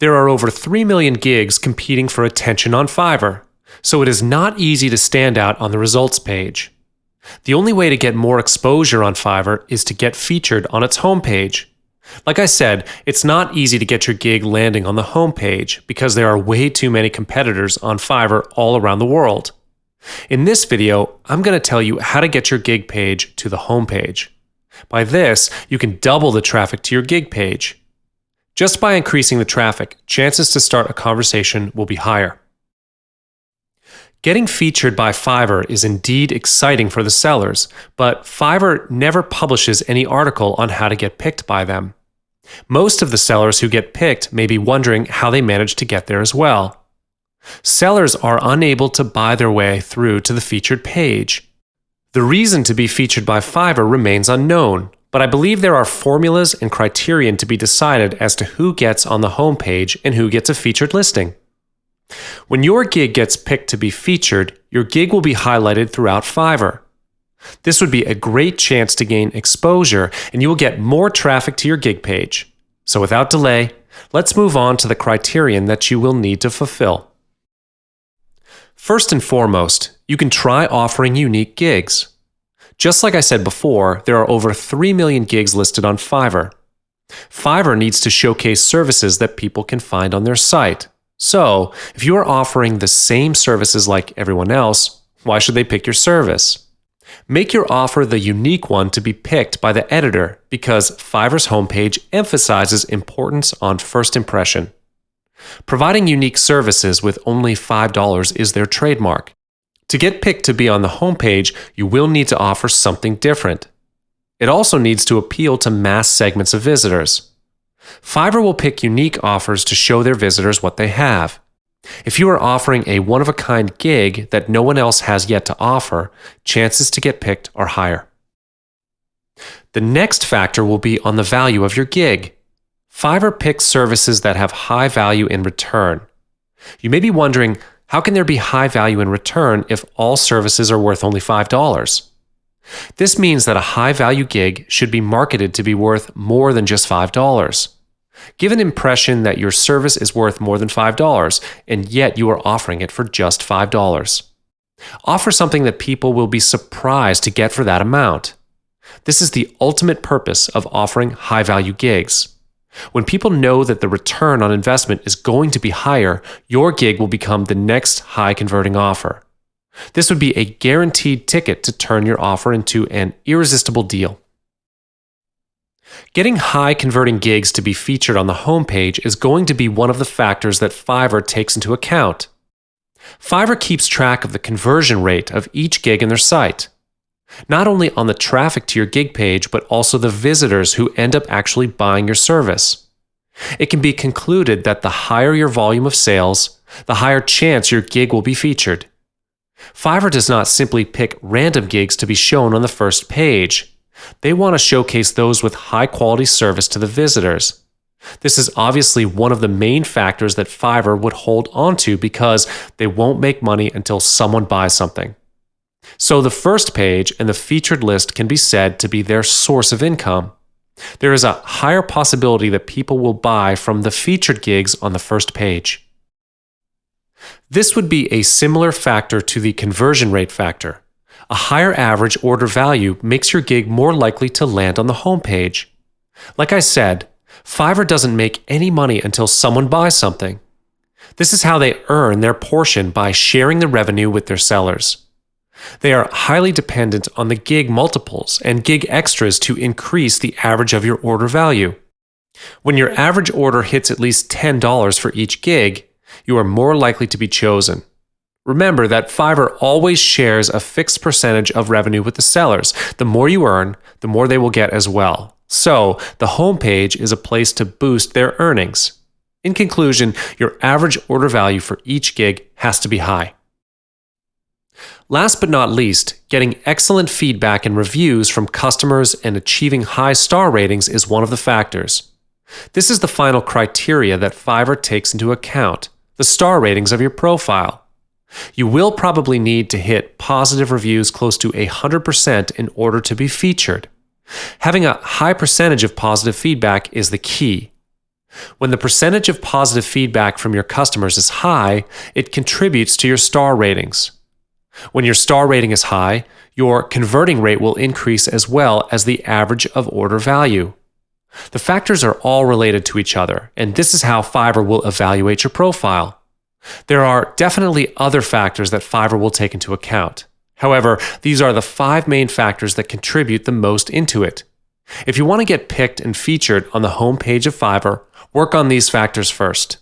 There are over 3 million gigs competing for attention on Fiverr, so it is not easy to stand out on the results page. The only way to get more exposure on Fiverr is to get featured on its homepage. Like I said, it's not easy to get your gig landing on the homepage because there are way too many competitors on Fiverr all around the world. In this video, I'm going to tell you how to get your gig page to the homepage. By this, you can double the traffic to your gig page. Just by increasing the traffic, chances to start a conversation will be higher. Getting featured by Fiverr is indeed exciting for the sellers, but Fiverr never publishes any article on how to get picked by them. Most of the sellers who get picked may be wondering how they managed to get there as well. Sellers are unable to buy their way through to the featured page. The reason to be featured by Fiverr remains unknown, but I believe there are formulas and criterion to be decided as to who gets on the homepage and who gets a featured listing. When your gig gets picked to be featured, your gig will be highlighted throughout Fiverr. This would be a great chance to gain exposure, and you will get more traffic to your gig page. So without delay, let's move on to the criterion that you will need to fulfill. First and foremost, you can try offering unique gigs. Just like I said before, there are over 3 million gigs listed on Fiverr. Fiverr needs to showcase services that people can find on their site. So, if you are offering the same services like everyone else, why should they pick your service? Make your offer the unique one to be picked by the editor because Fiverr's homepage emphasizes importance on first impression. Providing unique services with only $5 is their trademark. To get picked to be on the homepage, you will need to offer something different. It also needs to appeal to mass segments of visitors. Fiverr will pick unique offers to show their visitors what they have. If you are offering a one-of-a-kind gig that no one else has yet to offer, chances to get picked are higher. The next factor will be on the value of your gig. Fiverr picks services that have high value in return. You may be wondering, how can there be high value in return if all services are worth only $5? This means that a high-value gig should be marketed to be worth more than just $5. Give an impression that your service is worth more than $5, and yet you are offering it for just $5. Offer something that people will be surprised to get for that amount. This is the ultimate purpose of offering high-value gigs. When people know that the return on investment is going to be higher, your gig will become the next high-converting offer. This would be a guaranteed ticket to turn your offer into an irresistible deal. Getting high-converting gigs to be featured on the homepage is going to be one of the factors that Fiverr takes into account. Fiverr keeps track of the conversion rate of each gig in their site, not only on the traffic to your gig page, but also the visitors who end up actually buying your service. It can be concluded that the higher your volume of sales, the higher chance your gig will be featured. Fiverr does not simply pick random gigs to be shown on the first page. They want to showcase those with high-quality service to the visitors. This is obviously one of the main factors that Fiverr would hold onto because they won't make money until someone buys something. So the first page and the featured list can be said to be their source of income. There is a higher possibility that people will buy from the featured gigs on the first page. This would be a similar factor to the conversion rate factor. A higher average order value makes your gig more likely to land on the homepage. Like I said, Fiverr doesn't make any money until someone buys something. This is how they earn their portion by sharing the revenue with their sellers. They are highly dependent on the gig multiples and gig extras to increase the average of your order value. When your average order hits at least $10 for each gig, you are more likely to be chosen. Remember that Fiverr always shares a fixed percentage of revenue with the sellers. The more you earn, the more they will get as well. So, the homepage is a place to boost their earnings. In conclusion, your average order value for each gig has to be high. Last but not least, getting excellent feedback and reviews from customers and achieving high star ratings is one of the factors. This is the final criteria that Fiverr takes into account, the star ratings of your profile. You will probably need to hit positive reviews close to 100% in order to be featured. Having a high percentage of positive feedback is the key. When the percentage of positive feedback from your customers is high, it contributes to your star ratings. When your star rating is high, your converting rate will increase as well as the average of order value. The factors are all related to each other, and this is how Fiverr will evaluate your profile. There are definitely other factors that Fiverr will take into account. However, these are the 5 main factors that contribute the most into it. If you want to get picked and featured on the homepage of Fiverr, work on these factors first.